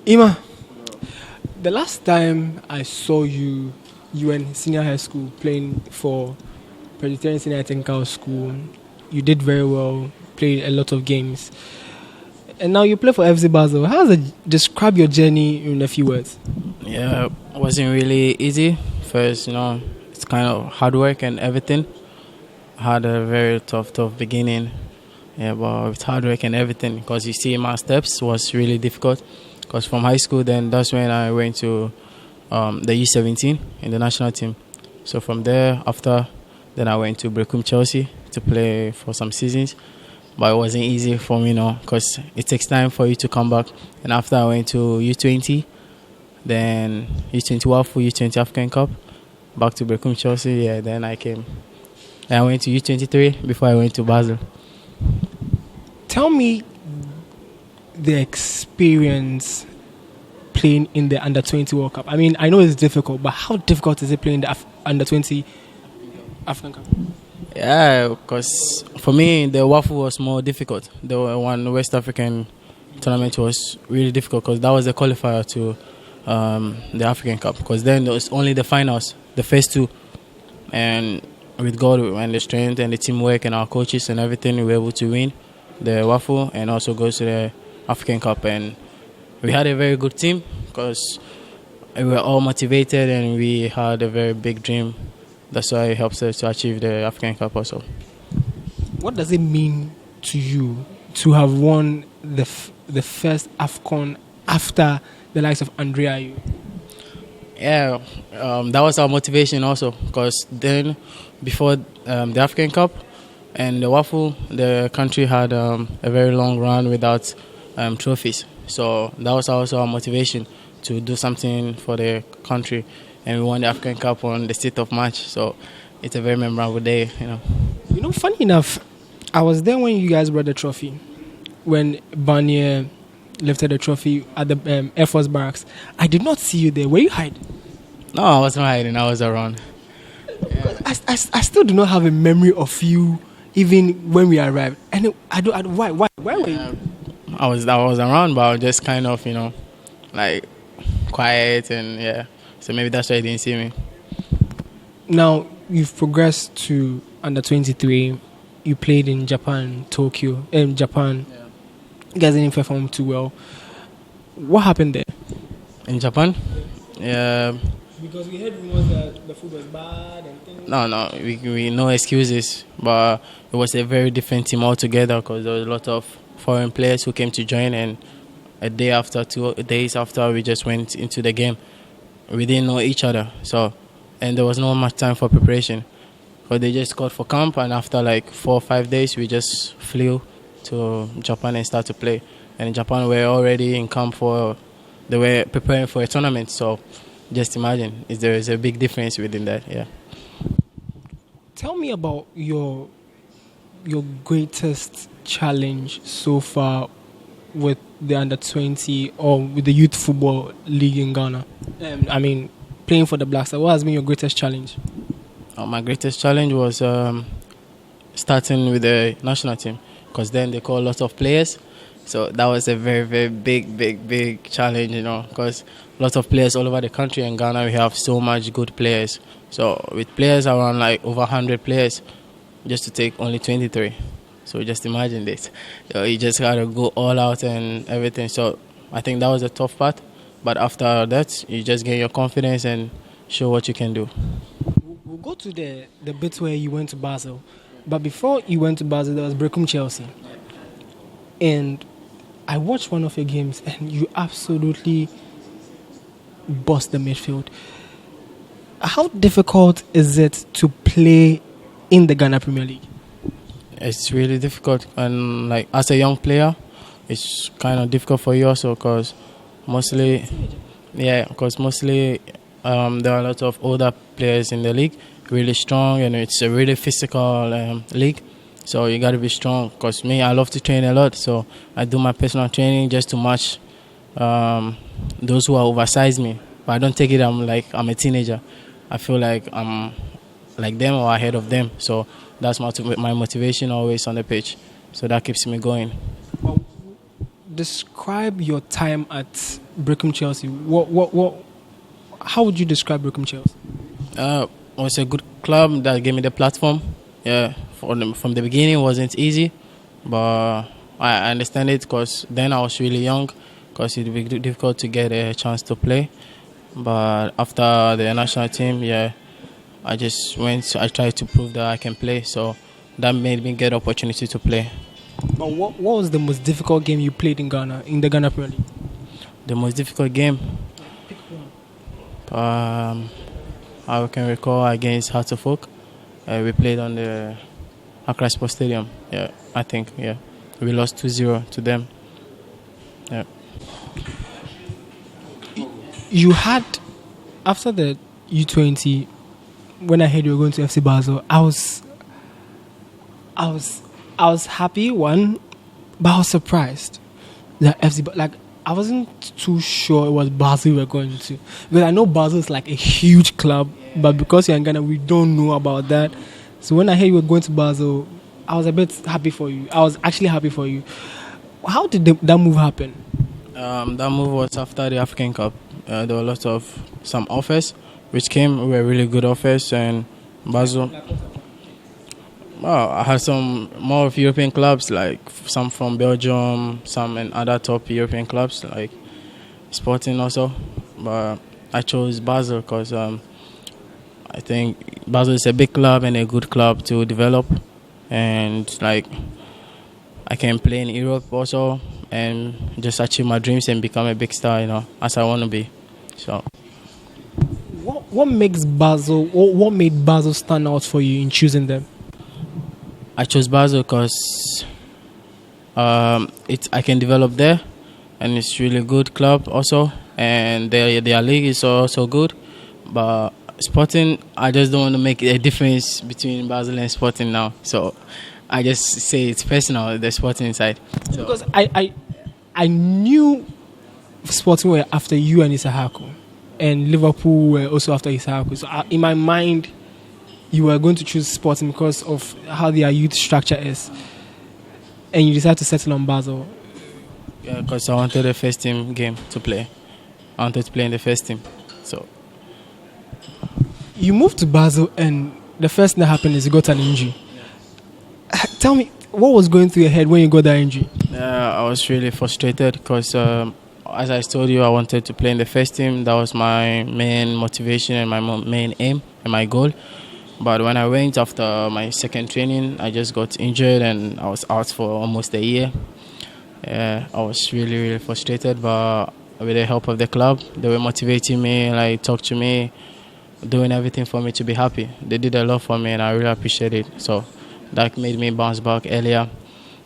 Ima, the last time I saw you, you were in senior high school playing for Presbyterian Senior Technical School. You did very well, played a lot of games. And now you play for FC Basel. How does it describe your journey in a few words? Yeah, it wasn't really easy. First, it's kind of hard work and everything. I had a very tough beginning. Yeah, but with hard work and everything, because you see my steps was really difficult. Because from high school, then that's when I went to the U-17 in the national team. So from there, then I went to Brecum Chelsea to play for some seasons. But it wasn't easy for me, because it takes time for you to come back. And after I went to U-20, then U-20 WAFU, U-20 African Cup, back to Brecum Chelsea. Yeah, then I came. And I went to U-23 before I went to Basel. Tell me the experience playing in the Under-20 World Cup. I mean, I know it's difficult, but how difficult is it playing the Under-20 African Cup? Yeah, because for me, the WAFU was more difficult. The one West African tournament was really difficult because that was the qualifier to the African Cup. Because then there was only the finals, the first two. And with God and the strength and the teamwork and our coaches and everything, we were able to win the WAFU and also go to the African Cup. And we had a very good team because we were all motivated and we had a very big dream. That's why it helps us to achieve the African Cup also. What does it mean to you to have won the first AFCON after the likes of Andrea Ayew? Yeah, that was our motivation also because then before the African Cup and the WAFU, the country had a very long run without trophies. So that was also our motivation to do something for the country. And we won the African Cup on the 6th of March. So it's a very memorable day, Funny enough, I was there when you guys brought the trophy. When Barnier lifted the trophy at the Air Force Barracks. I did not see you there. Were you hiding? No, I wasn't hiding. I was around. Yeah. I still do not have a memory of you even when we arrived. And why were you? I was around, but I was just kind of, like quiet and yeah. So maybe that's why you didn't see me. Now, you've progressed to Under-23. You played in Japan, Tokyo, Japan. Yeah. You guys didn't perform too well. What happened there? In Japan? Yeah. Because we heard rumors that the food was bad and things. No, we no excuses. But it was a very different team altogether because there was a lot of foreign players who came to join, and a day after, 2 days after, we just went into the game. We didn't know each other, and there was not much time for preparation. But they just called for camp, and after like 4 or 5 days, we just flew to Japan and started to play. And in Japan, we were already in camp they were preparing for a tournament. So just imagine, there is a big difference within that. Yeah. Tell me about your greatest challenge so far with the Under-20 or with the Youth Football League in Ghana. Playing for the Black Stars. What has been your greatest challenge? My greatest challenge was starting with the national team because then they call lots of players. So that was a very, very big challenge, because lots of players all over the country. In Ghana, we have so much good players. So with players around like over 100 players, just to take only 23. So just imagine this. You just got to go all out and everything. So I think that was the tough part. But after that, you just gain your confidence and show what you can do. We'll go to the bit where you went to Basel. But before you went to Basel, there was Brecum Chelsea. And I watched one of your games and you absolutely bust the midfield. How difficult is it to play in the Ghana Premier League? It's really difficult, and like as a young player, it's kind of difficult for you also because mostly there are a lot of older players in the league, really strong, and it's a really physical league. So you got to be strong. Because me, I love to train a lot, so I do my personal training just to match those who are oversized me. But I don't take it. I'm a teenager. I feel like I'm like them or ahead of them. So that's my motivation always on the pitch. So that keeps me going. describe your time at Brecum Chelsea. How would you describe Brecum Chelsea? It was a good club that gave me the platform. Yeah, from the beginning it wasn't easy, but I understand it because then I was really young, because it would be difficult to get a chance to play. But after the national team, I just went. I tried to prove that I can play, so that made me get opportunity to play. But what was the most difficult game you played in Ghana, in the Ghana Premier League? The most difficult game? I can recall against Hearts of Oak. We played on the Accra Sports Stadium. Yeah, I think. Yeah, we lost 2-0 to them. Yeah. You had, after the U-20, when I heard you were going to FC Basel, I was happy, one, but I was surprised that I wasn't too sure it was Basel we were going to, because I know Basel is like a huge club, but because you're in Ghana, we don't know about that. So when I heard you were going to Basel, I was a bit happy for you. I was actually happy for you. How did that move happen? That move was after the African Cup. There were a lot of some offers which came, were really good offers, and Basel. Well, I had some more of European clubs, like some from Belgium, some and other top European clubs, like Sporting also. But I chose Basel because I think Basel is a big club and a good club to develop, and like I can play in Europe also and just achieve my dreams and become a big star, as I want to be. So. What makes Basel? What made Basel stand out for you in choosing them? I chose Basel because I can develop there, and it's really good club also, and their league is also good. But Sporting, I just don't want to make a difference between Basel and Sporting now, so I just say it's personal, the Sporting side. So. Because I knew Sporting were after you and Isahako, and Liverpool were also after Isahako. So in my mind, you were going to choose Sporting because of how their youth structure is, and you decided to settle on Basel. Yeah, because I wanted the first team game to play. I wanted to play in the first team. So you moved to Basel, and the first thing that happened is you got an injury. Tell me, what was going through your head when you got that injury? I was really frustrated because, as I told you, I wanted to play in the first team. That was my main motivation and my main aim and my goal. But when I went after my second training, I just got injured and I was out for almost a year. I was really, really frustrated, but with the help of the club, they were motivating me, like talk to me, doing everything for me to be happy. They did a lot for me and I really appreciate it. So that made me bounce back earlier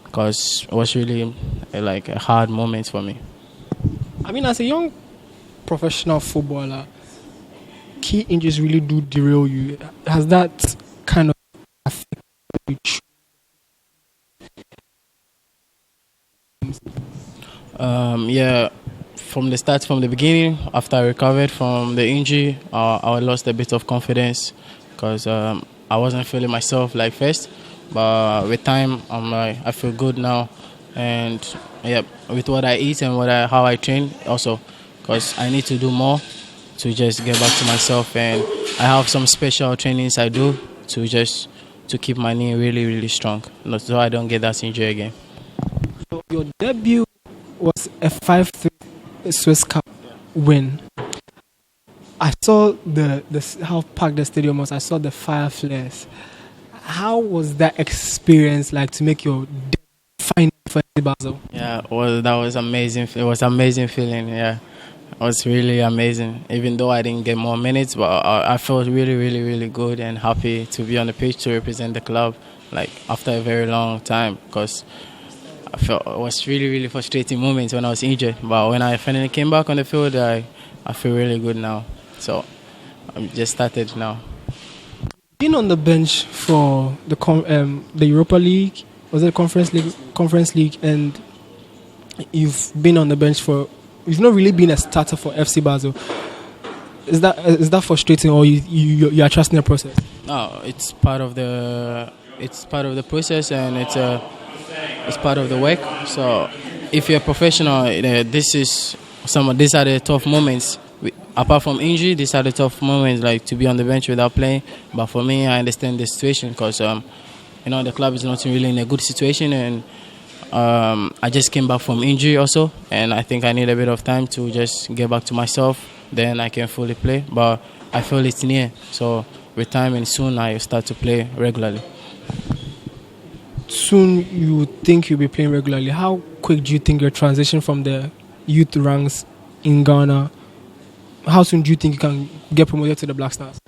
because it was really like a hard moment for me. I mean, as a young professional footballer, key injuries really do derail you. Has that kind of affected you? From the beginning, after I recovered from the injury, I lost a bit of confidence because I wasn't feeling myself like first. But with time, I feel good now, and with what I eat and how I train also, because I need to do more to just get back to myself, and I have some special trainings I do to keep my knee really, really strong, so I don't get that injury again. So your debut was a 5-3 Swiss Cup win. I saw how packed the stadium was. I saw the fire flares. How was that experience like to make your final for FC Basel? Yeah, that was amazing. It was an amazing feeling. Yeah, it was really amazing. Even though I didn't get more minutes, but I felt really, really, really good and happy to be on the pitch to represent the club. Like after a very long time, because I felt it was really, really frustrating moments when I was injured. But when I finally came back on the field, I feel really good now. So I'm just started now. Been on the bench for the Europa League, was it Conference League, and you've been on the bench you've not really been a starter for FC Basel. Is that frustrating, or you are trusting the process? No, it's part of the process, and it's part of the work. So if you're a professional, these are the tough moments. Apart from injury, these are the tough moments, like to be on the bench without playing. But for me, I understand the situation because the club is not really in a good situation, and I just came back from injury also, and I think I need a bit of time to just get back to myself. Then I can fully play. But I feel it's near, so with time and soon I start to play regularly. Soon you think you'll be playing regularly. How quick do you think your transition from the youth ranks in Ghana? How soon do you think you can get promoted to the Black Stars?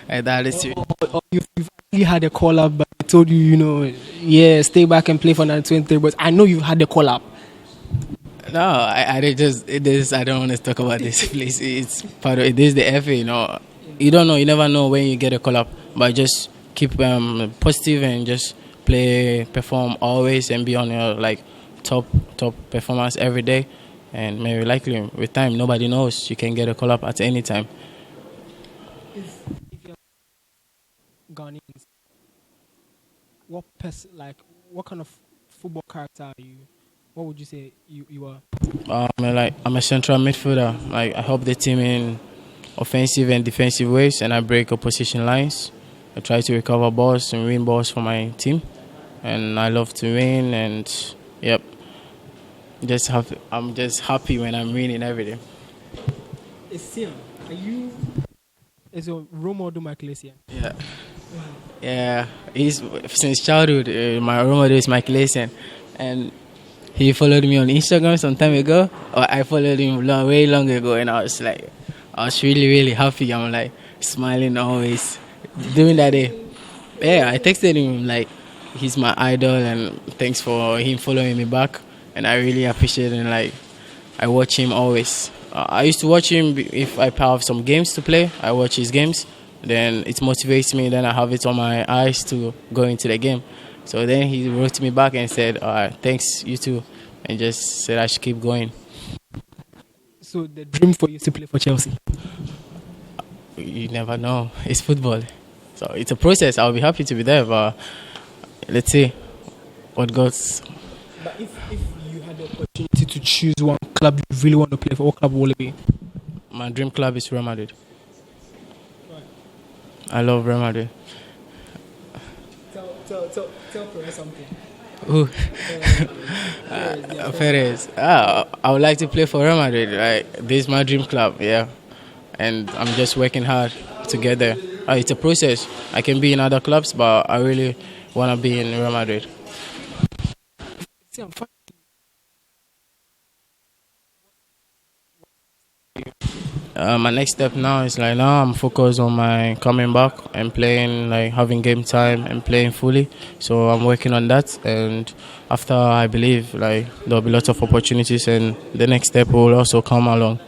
That is Or you've actually had a call up, but I told you, stay back and play for 1923. But I know you've had the call up. No, I don't want to talk about this, please. It's part of it. This is the FA, You don't know, you never know when you get a call up, but just keep positive and just perform always, and be on your top performance every day. And maybe likely with time, nobody knows, you can get a call up at any time. If you're Ghanaians, what kind of football character are you? What would you say you are? I'm a central midfielder. I help the team in offensive and defensive ways, and I break opposition lines. I try to recover balls and win balls for my team, and I love to win. And yep, I'm just happy when I'm winning every day. Essiam, is your role model Michael Essiam? Yeah. Yeah, he's since childhood. My role model is Michael Essiam, and he followed me on Instagram some time ago. Or I followed him way long ago, and I was really, really happy. I'm smiling always. During that day, I texted him he's my idol, and thanks for him following me back. And I really appreciate it. I watch him always. I used to watch him if I have some games to play. I watch his games. Then it motivates me. Then I have it on my eyes to go into the game. So then he wrote me back and said, thanks, you too. And just said I should keep going. So the dream for you is to play for Chelsea? You never know. It's football. So it's a process. I'll be happy to be there. But let's see what goes. But if you had the opportunity to choose one club you really want to play for, what club will it be? My dream club is Real Madrid. Right. I love Real Madrid. Tell Perez something. Who? Perez. I would like to play for Real Madrid. This is my dream club, yeah. And I'm just working hard to get there. It's a process. I can be in other clubs, but I really want to be in Real Madrid. My next step now is now I'm focused on my coming back and playing, having game time and playing fully. So I'm working on that, and after I believe there'll be lots of opportunities, and the next step will also come along.